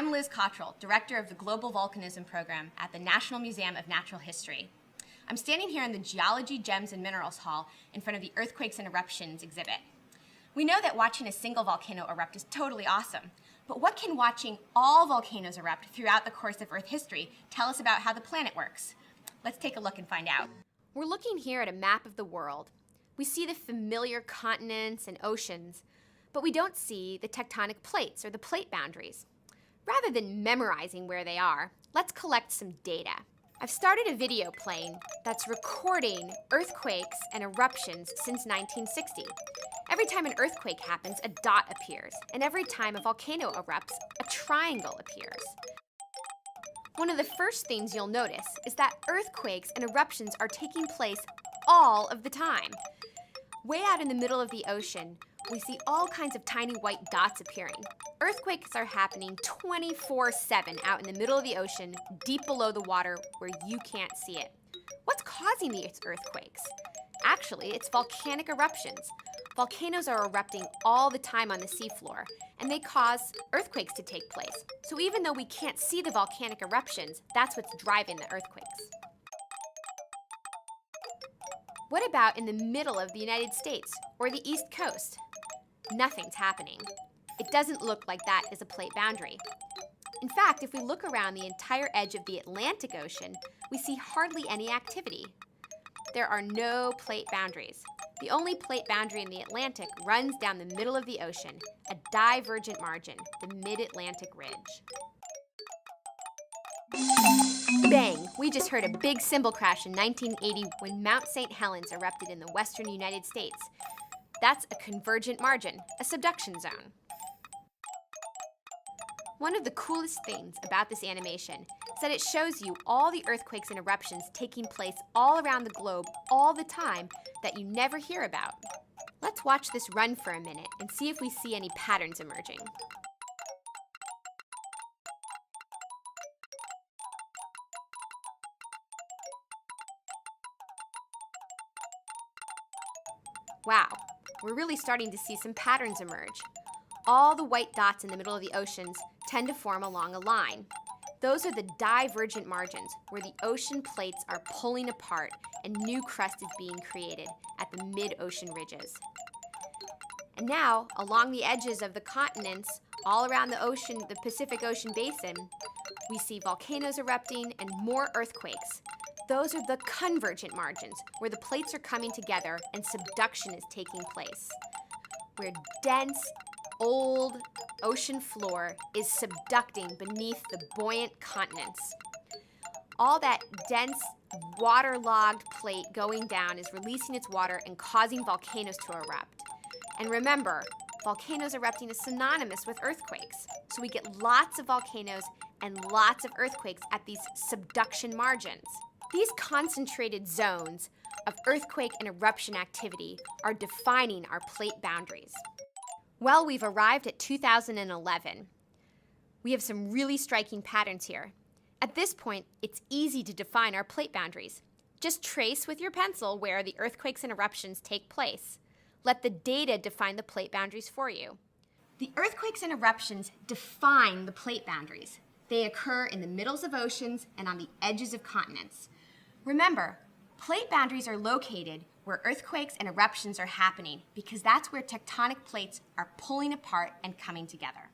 I'm Liz Cottrell, Director of the Global Volcanism Program at the National Museum of Natural History. I'm standing here in the Geology, Gems, and Minerals Hall in front of the Earthquakes and Eruptions exhibit. We know that watching a single volcano erupt is totally awesome, but what can watching all volcanoes erupt throughout the course of Earth history tell us about how the planet works? Let's take a look and find out. We're looking here at a map of the world. We see the familiar continents and oceans, but we don't see the tectonic plates or the plate boundaries. Rather than memorizing where they are, let's collect some data. I've started a video playing that's recording earthquakes and eruptions since 1960. Every time an earthquake happens, a dot appears, and every time a volcano erupts, a triangle appears. One of the first things you'll notice is that earthquakes and eruptions are taking place all of the time. Way out in the middle of the ocean, we see all kinds of tiny white dots appearing. Earthquakes are happening 24/7 out in the middle of the ocean, deep below the water where you can't see it. What's causing these earthquakes? Actually, it's volcanic eruptions. Volcanoes are erupting all the time on the seafloor, and they cause earthquakes to take place. So even though we can't see the volcanic eruptions, that's what's driving the earthquakes. What about in the middle of the United States or the East Coast? Nothing's happening. It doesn't look like that is a plate boundary. In fact, if we look around the entire edge of the Atlantic Ocean, we see hardly any activity. There are no plate boundaries. The only plate boundary in the Atlantic runs down the middle of the ocean, a divergent margin, the Mid-Atlantic Ridge. Bang! We just heard a big cymbal crash in 1980 when Mount St. Helens erupted in the western United States. That's a convergent margin, a subduction zone. One of the coolest things about this animation is that it shows you all the earthquakes and eruptions taking place all around the globe all the time that you never hear about. Let's watch this run for a minute and see if we see any patterns emerging. Wow, we're really starting to see some patterns emerge. All the white dots in the middle of the oceans tend to form along a line. Those are the divergent margins where the ocean plates are pulling apart and new crust is being created at the mid-ocean ridges. And now, along the edges of the continents, all around the ocean, the Pacific Ocean basin, we see volcanoes erupting and more earthquakes. Those are the convergent margins where the plates are coming together and subduction is taking place, where dense, old ocean floor is subducting beneath the buoyant continents. All that dense, waterlogged plate going down is releasing its water and causing volcanoes to erupt. And remember, volcanoes erupting is synonymous with earthquakes. So we get lots of volcanoes and lots of earthquakes at these subduction margins. These concentrated zones of earthquake and eruption activity are defining our plate boundaries. Well, we've arrived at 2011. We have some really striking patterns here. At this point, it's easy to define our plate boundaries. Just trace with your pencil where the earthquakes and eruptions take place. Let the data define the plate boundaries for you. The earthquakes and eruptions define the plate boundaries. They occur in the middles of oceans and on the edges of continents. Remember, plate boundaries are located where earthquakes and eruptions are happening because that's where tectonic plates are pulling apart and coming together.